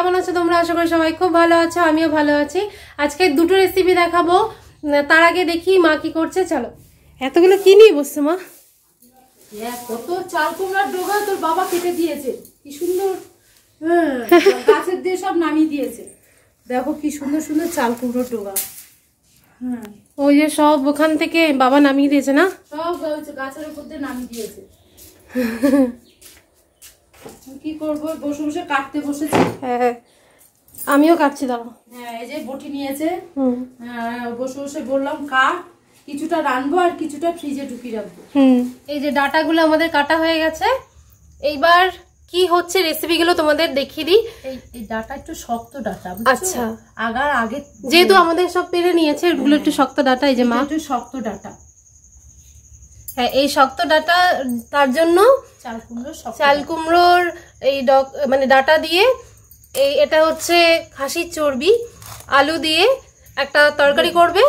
কেমন আছো তোমরা? আশা করি সবাই খুব ভালো আছো, আমিও ভালো আছি। আজকে দুটো রেসিপি দেখাবো। তার আগে দেখি মা কি করছে। চলো। এতগুলো কি নিয়ে বসছে মা? কত চাল কুমড়ার ডোগা তোর বাবা কেটে দিয়েছে, কি সুন্দর। হ্যাঁ, গাছের দিয়ে সব নামিয়ে দিয়েছে। দেখো কি সুন্দর সুন্দর চাল কুমড়োর ডোগা। হ্যাঁ, ওই যে সব ওখান থেকে বাবা নামিয়ে দিয়েছে না, সব গাছের উপর দিয়ে নামিয়ে দিয়েছে। কি করবো, বসে বসে কাটতে বসেছি। হ্যাঁ, আমিও কাটছি। দাও। হ্যাঁ, এই যে বটি নিয়েছে। বসে বসে বললাম কাট, কিছুটা রানবো আর কিছুটা ফ্রিজে ঢুকিয়ে রাখবো। এই যে ডাটাগুলো আমাদের কাটা হয়ে গেছে। এইবার কি হচ্ছে রেসিপিগুলো তোমাদের দেখিয়ে দিই। এই ডাটা একটু শক্ত ডাটা। আচ্ছা, আগার আগে যেহেতু আমাদের সব পেরে নিয়েছে, এগুলো একটু শক্ত ডাটা। এই যে মা, একটু শক্ত ডাটা। হ্যাঁ, এই শক্ত ডাটা, তার জন্য চাল কুমড়োর এই মানে ডাটা দিয়ে এটা হচ্ছে খাসির চর্বি, আলু দিয়ে একটা তরকারি করবে,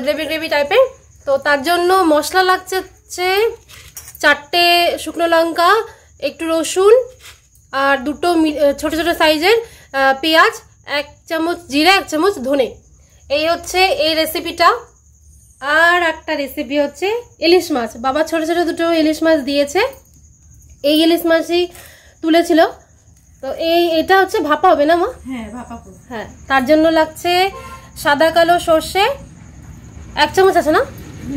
গ্রেভি গ্রেভি টাইপের। তো তার জন্য মশলা লাগছে হচ্ছে 4টে শুকনো লঙ্কা, একটু রসুন, আর 2টো ছোট ছোট সাইজের পেঁয়াজ, 1 চামচ জিরা, 1 চামচ ধনে। এই হচ্ছে এই রেসিপিটা। আর একটা রেসিপি হচ্ছে ইলিশ মাছ। বাবা ছোট ছোট 2টো ইলিশ মাছ দিয়েছে, এই ইলিশ মাছই তুলেছিল। তো এটা হচ্ছে ভাপা হবে না মা? হ্যাঁ, ভাপা করব। হ্যাঁ, তার জন্য লাগছে সাদা কালো সর্ষে 1 চামচ আছে না?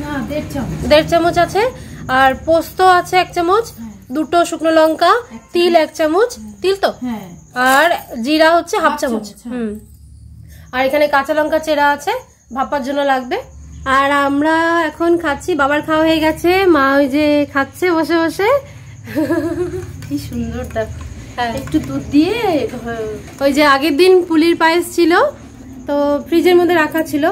না, 1.5 চামচ। 1.5 চামচ আছে। আর পোস্ত আছে 1 চামচ, 2টো শুকনো লঙ্কা, তিল 1 চামচ, তিল তো, হ্যাঁ, আর জিরা হচ্ছে হাফ চামচ। হ্যাঁ। আর এখানে কাঁচা লঙ্কা চেরা আছে, ভাপার জন্য লাগবে। আর আমরা এখন খাচ্ছি, বাবার খাওয়া হয়ে গেছে, মা ওই যে খাচ্ছে বসে বসে। কি সুন্দর দেখো। হ্যাঁ, একটু দুধ দিয়ে। ওই যে আগের দিন পুলির পায়েস ছিল, তো ফ্রিজের মধ্যে রাখা ছিল।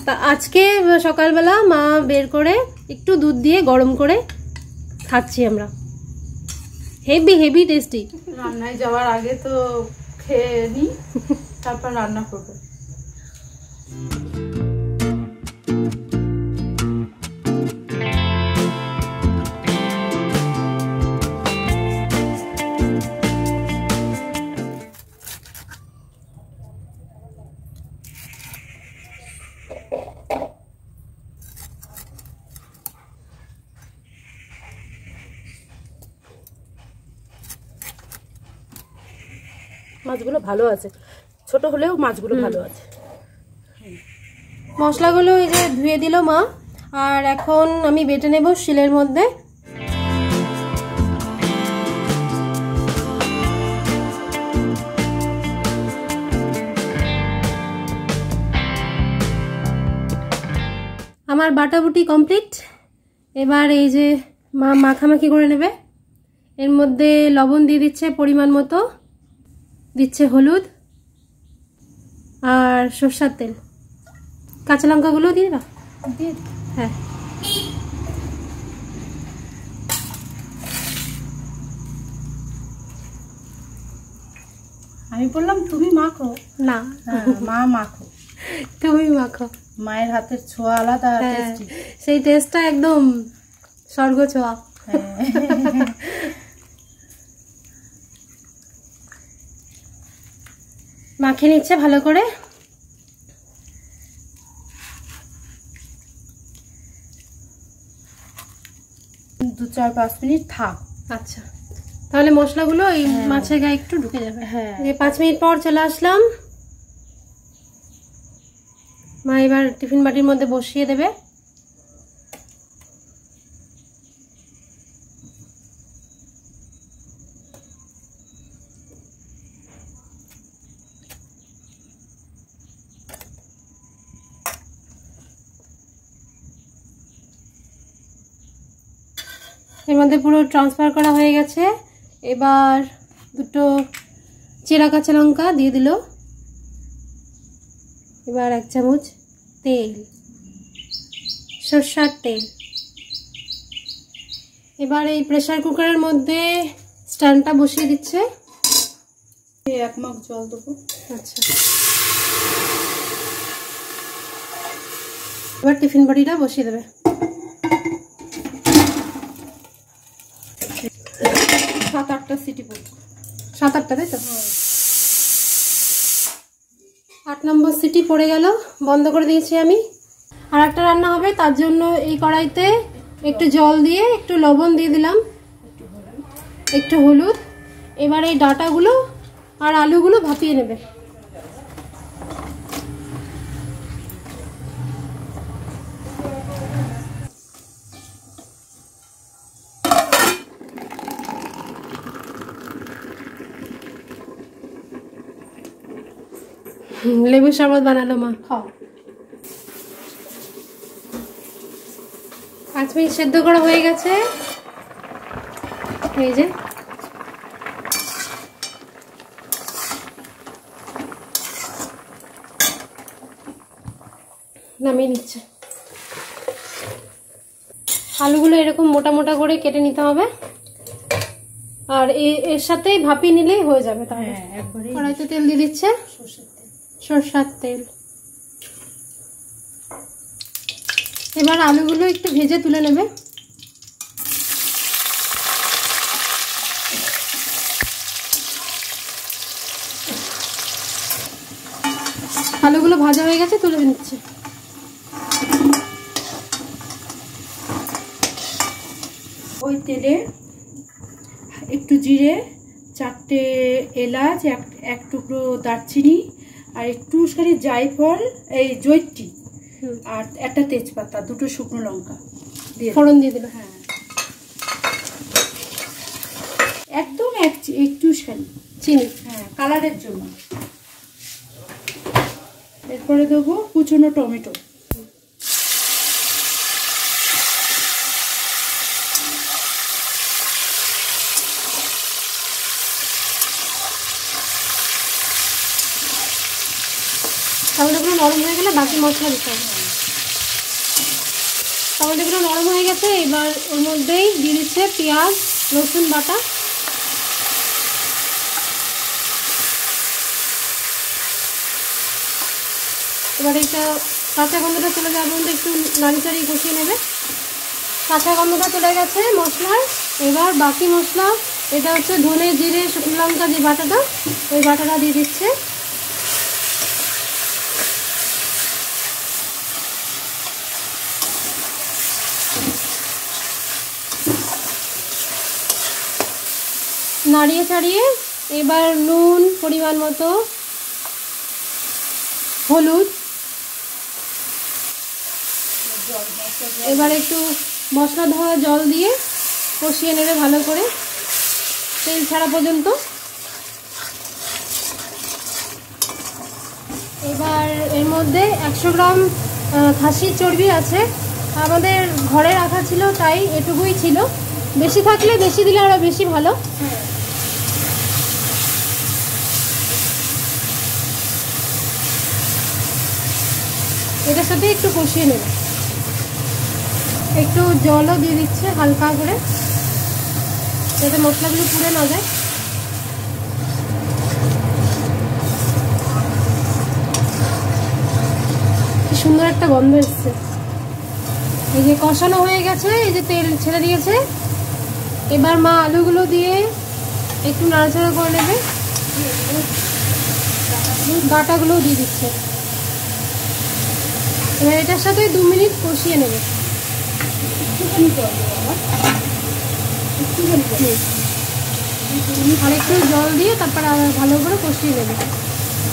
তা আজকে সকালবেলা মা বের করে একটু দুধ দিয়ে গরম করে খাচ্ছি আমরা। Heavy heavy tasty. রান্নায় যাওয়ার আগে তো খেয়ে নি, তারপর রান্না করবো। মাছগুলো ভালো আছে, ছোট হলেও মাছগুলো ভালো আছে। মশলাগুলো এই যে ধুয়ে দিল মা, আর এখন আমি বেটে নেব শিলের মধ্যে। আমার বাটাবুটি কমপ্লিট। এবার এই যে মা মাখামাখি করে নেবে। এর মধ্যে লবণ দিয়ে দিচ্ছে পরিমাণ মতো, দিচ্ছে হলুদ আর সরষের তেল। কাঁচা লঙ্কাগুলো দিয়ে দাও। হ্যাঁ, আমি বললাম তুমি মাখো না, মা মাখো। তুমি মাখো। মায়ের হাতের ছোঁয়া আলাদা। সেই টেস্টটা একদম স্বর্গ ছোঁয়া। মাখিয়ে নিচ্ছে ভালো করে। 2-4-5 মিনিট থাক। আচ্ছা, তাহলে মশলাগুলো এই মাছের গায়ে একটু ঢুকে যাবে। হ্যাঁ, 5 মিনিট পর চলে আসলাম। মা এবার টিফিন বাটির মধ্যে বসিয়ে দেবে। এর মধ্যে পুরো ট্রান্সফার করা হয়ে গেছে। এবার 2টো চেরা কাঁচা লঙ্কা দিয়ে দিল। এবার 1 চামচ তেল, সরষের তেল। এবার এই প্রেসার কুকারের মধ্যে স্ট্যান্ডটা বসিয়ে দিচ্ছে। 1 মগ জল দেবো। আচ্ছা, এবার টিফিন বাটিটা বসিয়ে দেবে। 7-8টা সিটি পড়বে। 7-8টা, তাই তো? নম্বর সিটি পড়ে গেল, বন্ধ করে দিয়েছি আমি। আর একটা রান্না হবে, তার জন্য এই কড়াইতে একটু জল দিয়ে একটু লবণ দিয়ে দিলাম, একটু হলুদ। এবার এই ডাঁটাগুলো আর আলুগুলো ভাপিয়ে নেবে। লেবু শরবত বানালো মা, খাও। 5 মিনিট সেদ্ধ করা হয়ে গেছে। এই যে নামিয়ে নিচ্ছে। আলুগুলো এরকম মোটা মোটা করে কেটে নিতে হবে, আর এর সাথেই ভাপিয়ে নিলেই হয়ে যাবে। তাহলে কড়াইতে তেল দিয়ে দিচ্ছে, সরষের তেল। এবার আলুগুলো একটু ভেজে তুলে নেবে। আলুগুলো ভাজা হয়ে গেছে, তুলে নিচ্ছে। ওই তেলে একটু জিরে, 4টে এলাচ, এক টুকরো দারচিনি, আর একটুখানি জায়ফল, এই জয়িত্রী, আর একটা তেজপাতা, 2টো শুকনো লঙ্কা দিয়ে ফোড়ন দিয়ে দিল। হ্যাঁ, একদম একটুখানি চিনি, হ্যাঁ, কালারের জন্য। এরপরে দেবো কুচনো টমেটো, টমেটোগুলো নরম হয়ে গেলে বাকি মশলা দিতে হবে। টমেটোগুলো নরম হয়ে গেছে, এবার ওর মধ্যেই দিয়ে দিচ্ছে পেঁয়াজ রসুন বাটা। এবার এটা কাঁচা গন্ধটা চলে যাওয়ার পর্যন্ত একটু নাড়িচাড়ি কষিয়ে নেবে। কাঁচা গন্ধটা চলে গেছে মশলার। এবার বাকি মশলা, এটা হচ্ছে ধনে জিরে শুকনো লঙ্কা যে বাটাটা, ওই বাটাটা দিয়ে দিচ্ছে। নাড়িয়ে ছাড়িয়ে এবার নুন পরিমাণ মতো, হলুদ, এবার একটু মশলা ধোয়া জল দিয়ে কষিয়ে নেবে ভালো করে, তেল ছাড়া পর্যন্ত। এবার এর মধ্যে 100 গ্রাম খাসির চর্বি আছে, আমাদের ঘরে রাখা ছিল তাই এটুকুই ছিল। বেশি থাকলে বেশি দিলে আরো বেশি ভালো। এটার সাথে একটু কষিয়ে নেবে। একটু জলও দিয়ে দিচ্ছে হালকা করে, যাতে মশলাগুলো পুড়ে না যায়। কি সুন্দর একটা গন্ধ এসছে। এই যে কষানো হয়ে গেছে, এই যে তেল ছেড়ে দিয়েছে। এবার মা আলুগুলো দিয়ে একটু নাড়াচাড়া করে নেবে, ডাঁটাগুলোও দিয়ে দিচ্ছে। এবার এটার সাথে 2 মিনিট কষিয়ে নেবে। আর একটু জল দিয়ে তারপর ভালো করে কষিয়ে নেবে,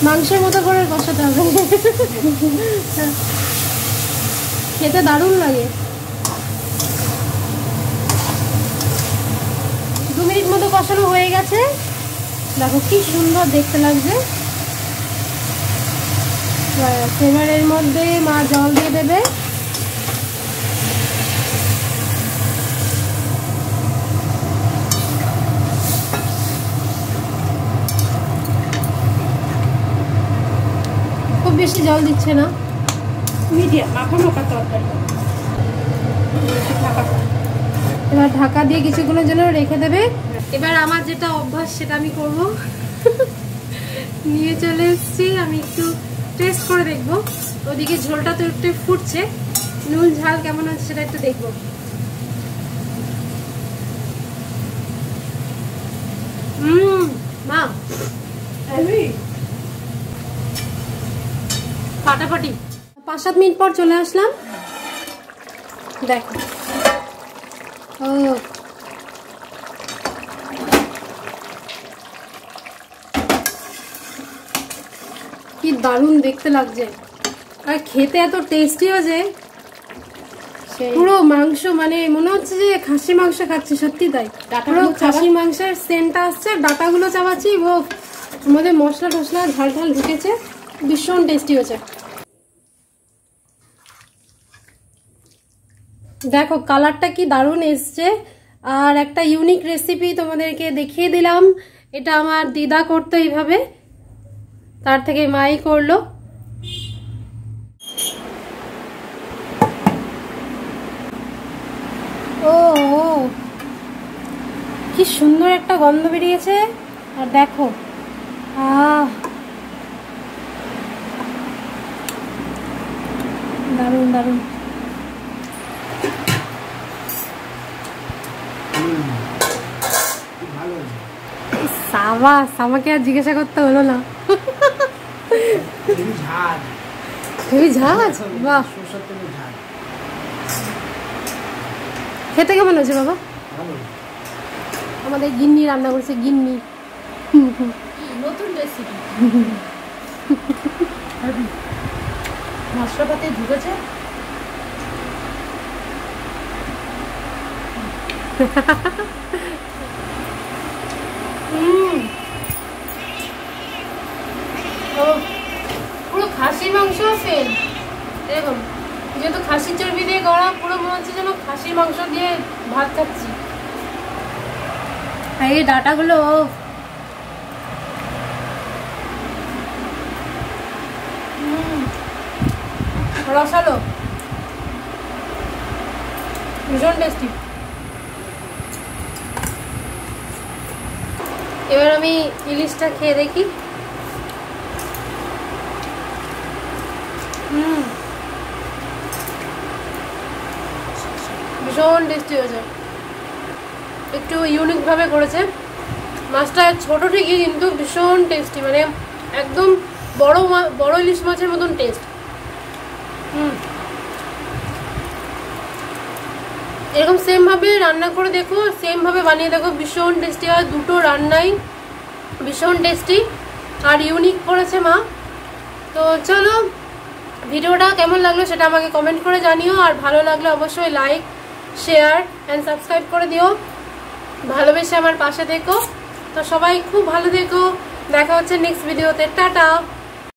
মাংসের মতো করে কষাতে হবে। খেতে দারুণ লাগে। 2 মিনিট মতো কষানো হয়ে গেছে, দেখো কি সুন্দর দেখতে লাগছে। এবার এর মধ্যে মা জল দিয়ে দেবে। খুব বেশি জল দিচ্ছে না, মিডিয়াম মাখা মাখা তরকারি। এবার ঢাকা দিয়ে কিছুক্ষণের জন্য রেখে দেবে। এবার আমার যেটা অভ্যাস সেটা আমি করব। নিয়ে চলে এসেছি, আমি একটু টেস্ট করে দেখবো। ওদিকে ঝোলটা তো একটু ফুটছে, নুন ঝাল কেমন আছে সেটা একটু দেখবো। মা ফাটাফাটি। 5-7 মিনিট পর চলে আসলাম, দেখো ও কি দারুণ দেখতে লাগছে, আর খেতে এত টেস্টি হয়েছে, পুরো মাংস মানে মনে হচ্ছে যে খাসি মাংস খাচ্ছি, সত্যি তাই, পুরো খাসি মাংসের সেন্টটা আসছে, ডাটাগুলো চাবাচ্ছি, মধ্যে মশলা টসলা ঝাল ঝাল ঢুকেছে, ভীষণ টেস্টি হয়েছে। দেখো কালারটা কি দারুণ এসছে। আর একটা ইউনিক রেসিপি তোমাদেরকে দেখিয়ে দিলাম, এটা আমার দিদা করতো এইভাবে, তার থেকে মাই করলো। ও কি সুন্দর একটা গন্ধ বেরিয়েছে, আর দেখো দারুণ দারুণ। সামাকে আর জিজ্ঞাসা করতে হলো না। ঝাঁজ, বাহ, খেতে কেমন হয়েছে বাবা? আমাদের গিন্নি রান্না করছে, গিন্নি, নতুন রেসিপি, মশলাপাতি ঢুকেছে। পুরো খাসি মাংস ফেল, এরকম যেহেতু খাসির চর্বি দিয়ে গড়া, পুরো মনে হচ্ছে যেন খাসির মাংস দিয়ে ভাত খাচ্ছি। আর এই ডাটাগুলো রসালো, ভীষণ টেস্টি। এবার আমি ইলিশটা খেয়ে দেখি। ভীষণ টেস্টি হয়েছে, একটু ইউনিক ভাবে করেছে, মাছটা ছোট ঠিকই কিন্তু ভীষণ টেস্টি, মানে একদম বড় ইলিশ মাছের মতন টেস্ট। এরকম সেম ভাবে রান্না করে দেখো, সেম ভাবে বানিয়ে দেখো, ভীষণ টেস্টি হয়, দুটো রান্নাই ভীষণ টেস্টি আর ইউনিক করেছে মা। তো চলো, ভিডিওটা কেমন লাগলো সেটা আমাকে কমেন্ট করে জানিও, আর ভালো লাগলে অবশ্যই লাইক, শেয়ার অ্যান্ড সাবস্ক্রাইব করে দিও, ভালোবেসে আমার পাশে থেকো। তো সবাই খুব ভালো থেকো, দেখা হচ্ছে নেক্সট ভিডিওতে, টাটা।